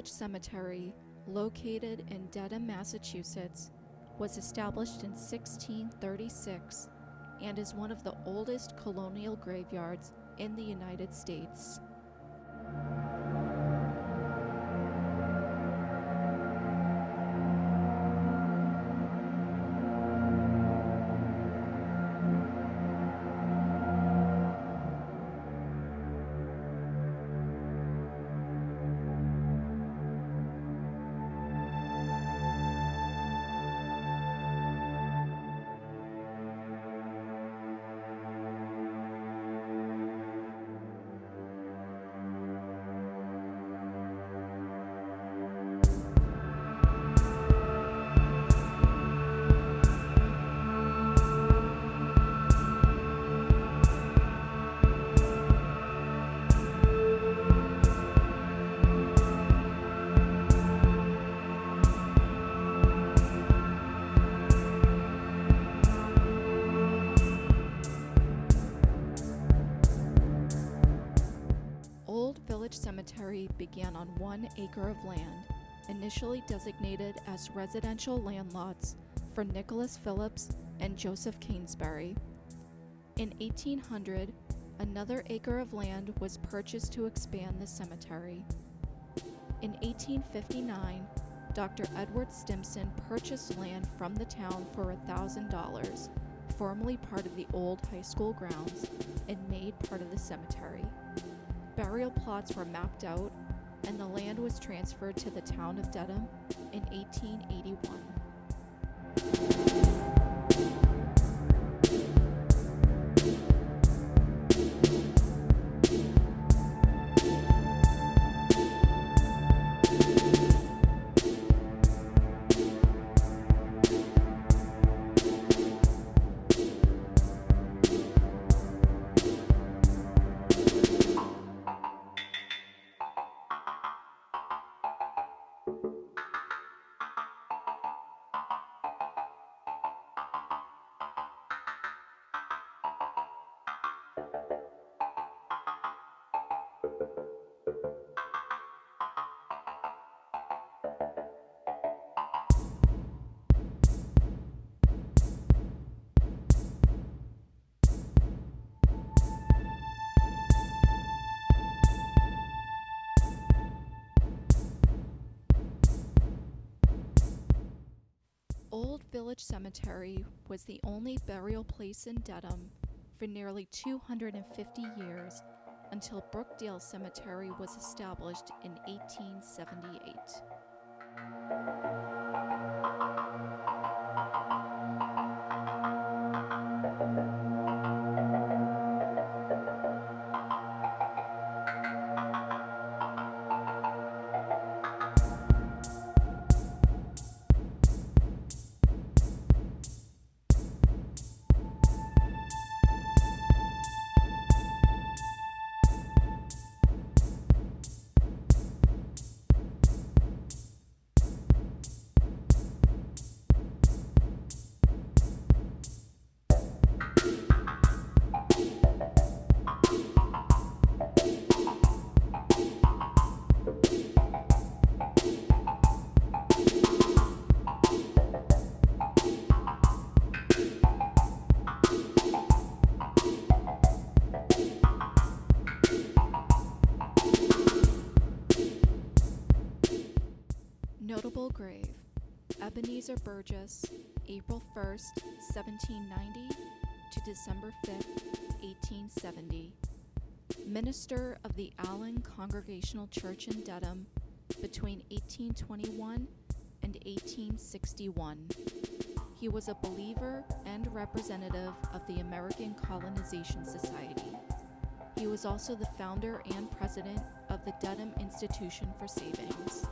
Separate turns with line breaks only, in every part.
Village Cemetery, located in Dedham, Massachusetts, was established in 1636 and is one of the oldest colonial graveyards in the United States. Village Cemetery began on 1 acre of land, initially designated as residential land lots for Nicholas Phillips and Joseph Kingsbury. In 1800, another acre of land was purchased to expand the cemetery. In 1859, Dr. Edward Stimson purchased land from the town for $1,000, formerly part of the old high school grounds, and made part of the cemetery. Burial plots were mapped out, and the land was transferred to the town of Dedham in 1881. Old Village Cemetery was the only burial place in Dedham for nearly 250 years until Brookdale Cemetery was established in 1878. Notable grave: Ebenezer Burgess, April 1st, 1790 to December 5th, 1870. Minister of the Allen Congregational Church in Dedham between 1821 and 1861. He was a believer and representative of the American Colonization Society. He was also the founder and president of the Dedham Institution for Savings.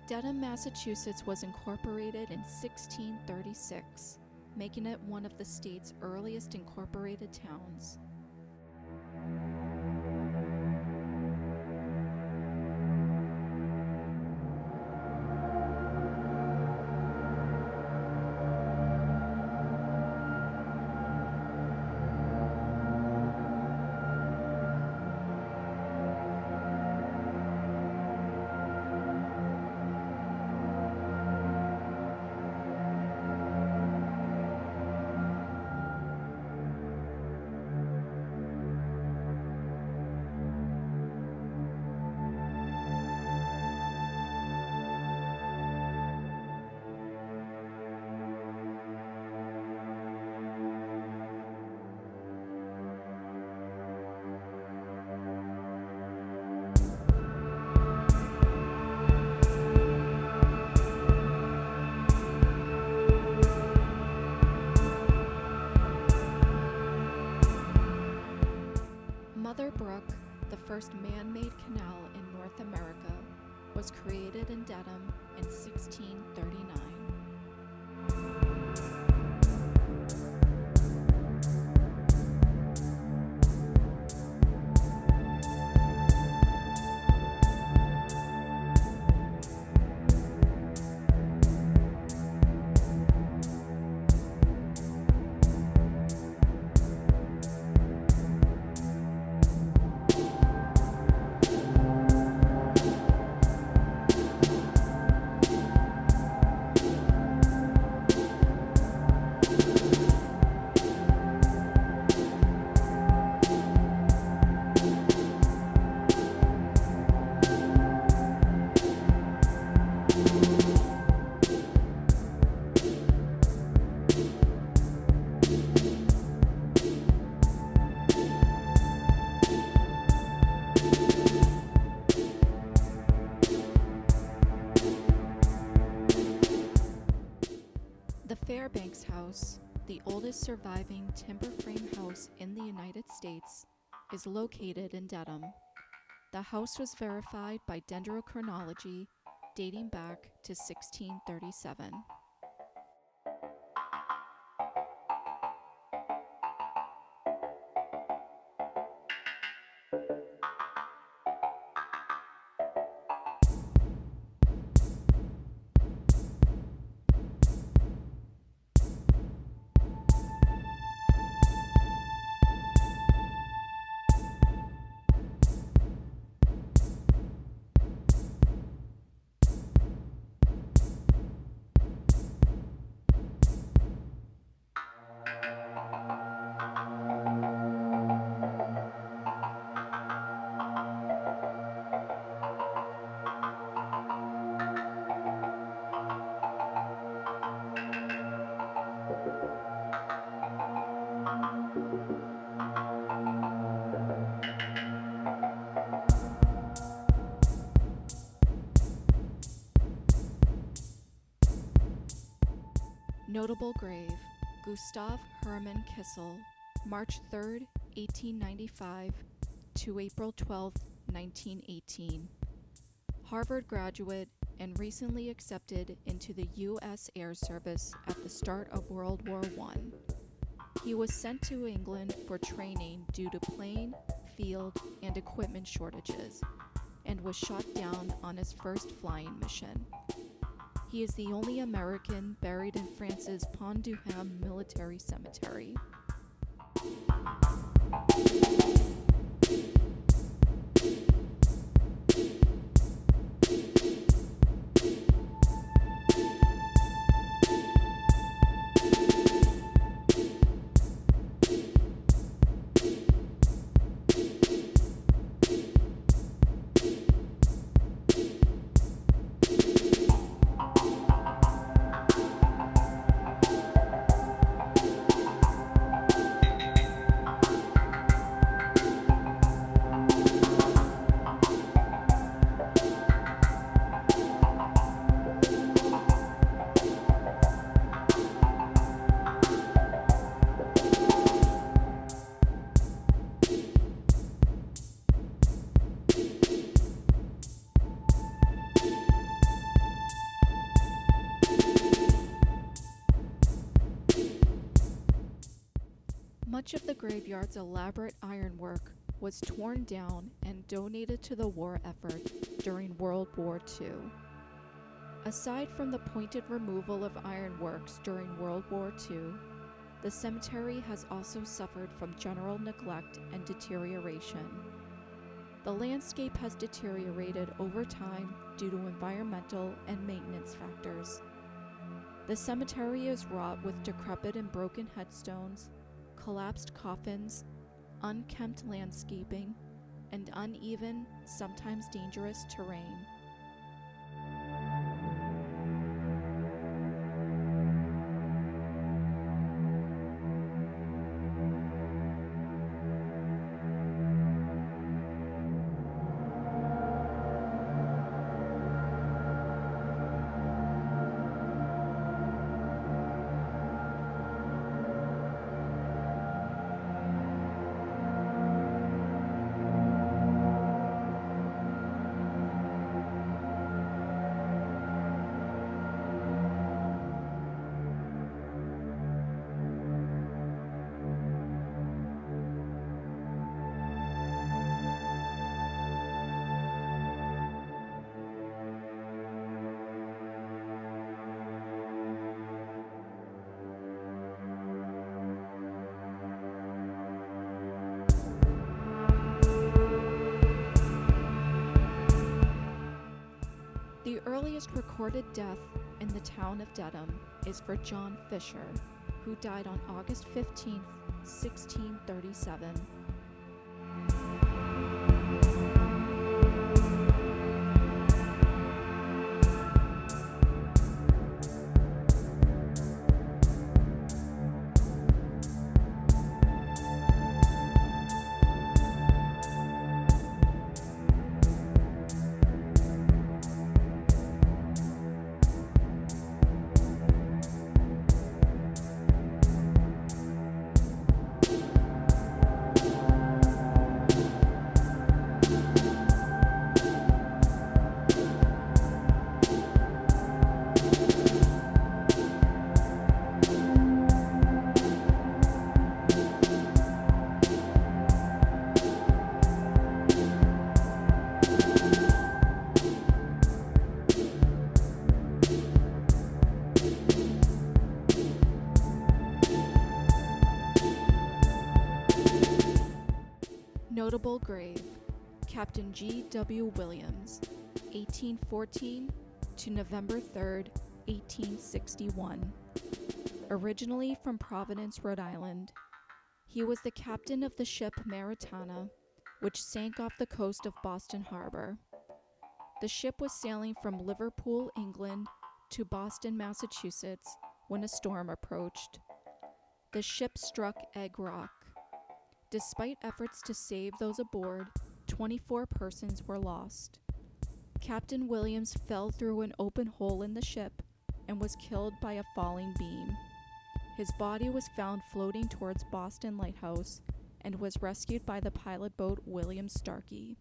Dedham, Massachusetts was incorporated in 1636, making it one of the state's earliest incorporated towns. Mother Brook, the first man-made canal in North America, was created in Dedham in 1639. The Fairbanks House, the oldest surviving timber frame house in the United States, is located in Dedham. The house was verified by dendrochronology dating back to 1637. Notable grave, Gustav Hermann Kissel, March 3, 1895 to April 12, 1918. Harvard graduate and recently accepted into the U.S. Air Service at the start of World War I. He was sent to England for training due to plane, field, and equipment shortages, and was shot down on his first flying mission. He is the only American buried in France's Pont du Ham military cemetery. Much of the graveyard's elaborate ironwork was torn down and donated to the war effort during World War II. Aside from the pointed removal of ironworks during World War II, the cemetery has also suffered from general neglect and deterioration. The landscape has deteriorated over time due to environmental and maintenance factors. The cemetery is wrought with decrepit and broken headstones, collapsed coffins, unkempt landscaping, and uneven, sometimes dangerous terrain. The earliest recorded death in the town of Dedham is for John Fisher, who died on August 15, 1637. Notable grave: Captain G.W. Williams, 1814 to November 3, 1861. Originally from Providence, Rhode Island, he was the captain of the ship Maritana, which sank off the coast of Boston Harbor. The ship was sailing from Liverpool, England, to Boston, Massachusetts, when a storm approached. The ship struck Egg Rock. Despite efforts to save those aboard, 24 persons were lost. Captain Williams fell through an open hole in the ship and was killed by a falling beam. His body was found floating towards Boston Lighthouse and was rescued by the pilot boat William Starkey.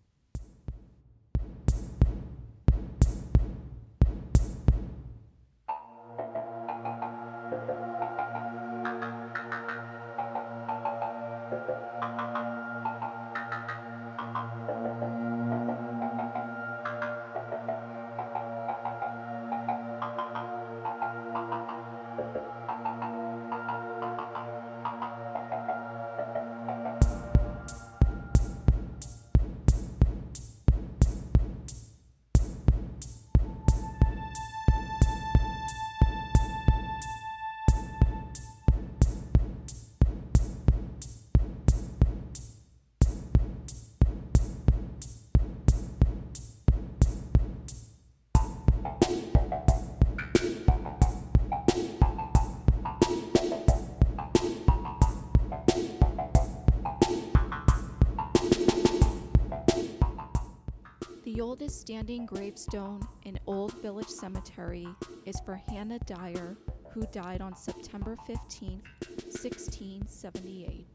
The oldest standing gravestone in Old Village Cemetery is for Hannah Dyer, who died on September 15, 1678.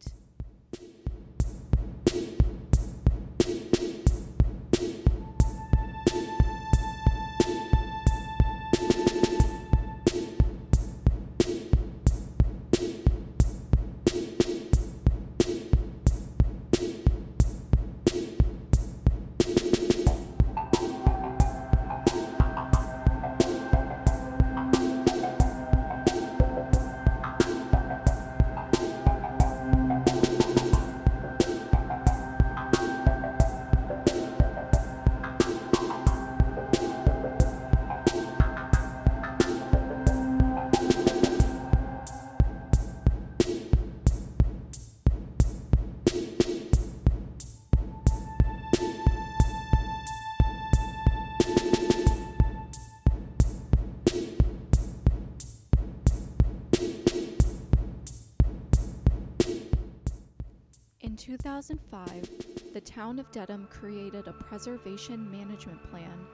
In 2005, the town of Dedham created a preservation management plan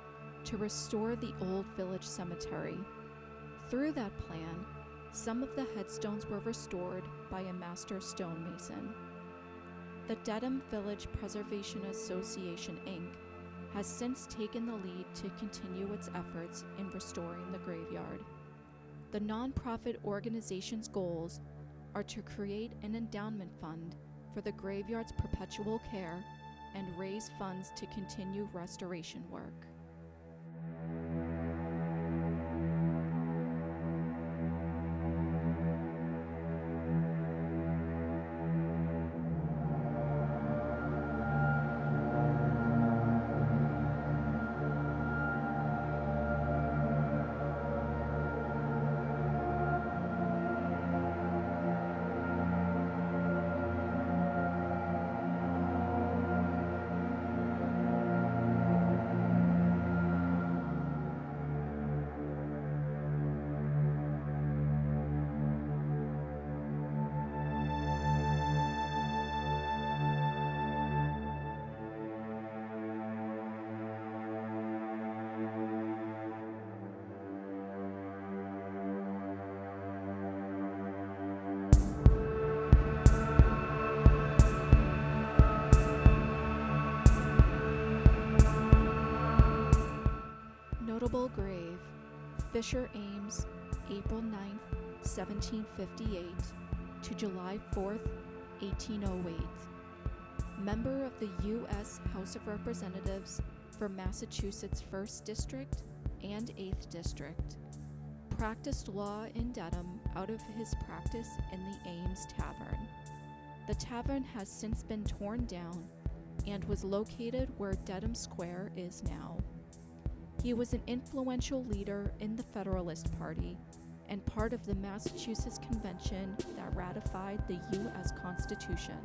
to restore the old village cemetery. Through that plan, some of the headstones were restored by a master stonemason. The Dedham Village Preservation Association, Inc. has since taken the lead to continue its efforts in restoring the graveyard. The nonprofit organization's goals are to create an endowment fund for the graveyard's perpetual care and raise funds to continue restoration work. Notable grave: Fisher Ames, April 9, 1758 to July 4, 1808. Member of the U.S. House of Representatives for Massachusetts 1st District and 8th District. Practiced law in Dedham out of his practice in the Ames Tavern. The tavern has since been torn down and was located where Dedham Square is now. He was an influential leader in the Federalist Party and part of the Massachusetts Convention that ratified the U.S. Constitution.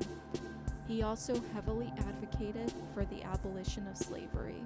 He also heavily advocated for the abolition of slavery.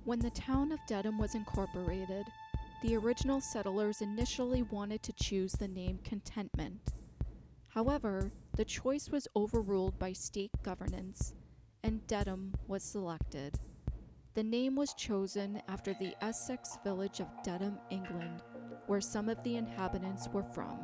When the town of Dedham was incorporated, the original settlers initially wanted to choose the name Contentment. However, the choice was overruled by state governance, and Dedham was selected. The name was chosen after the Essex village of Dedham, England, where some of the inhabitants were from.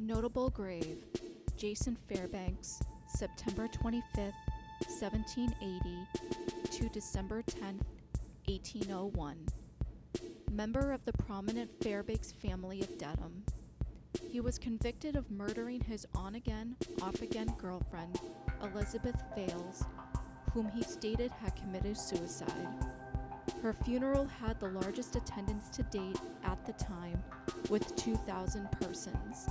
Notable grave: Jason Fairbanks, September 25, 1780 to December 10, 1801. Member of the prominent Fairbanks family of Dedham. He was convicted of murdering his on-again, off-again girlfriend, Elizabeth Fales, whom he stated had committed suicide. Her funeral had the largest attendance to date at the time, with 2,000 persons.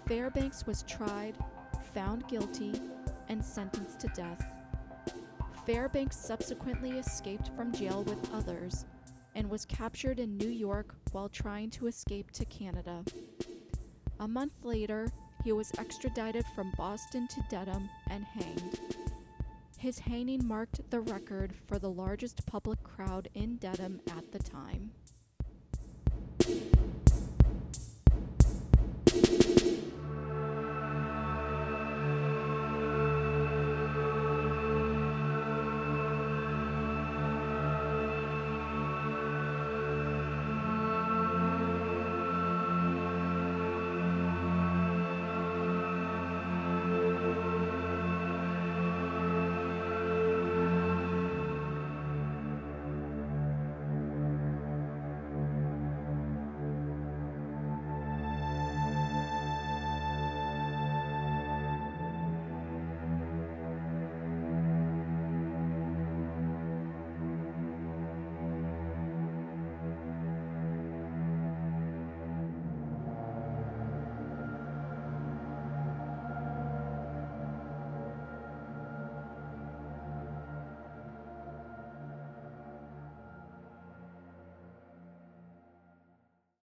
Fairbanks was tried, found guilty, and sentenced to death. Fairbanks subsequently escaped from jail with others and was captured in New York while trying to escape to Canada. A month later, he was extradited from Boston to Dedham and hanged. His hanging marked the record for the largest public crowd in Dedham at the time.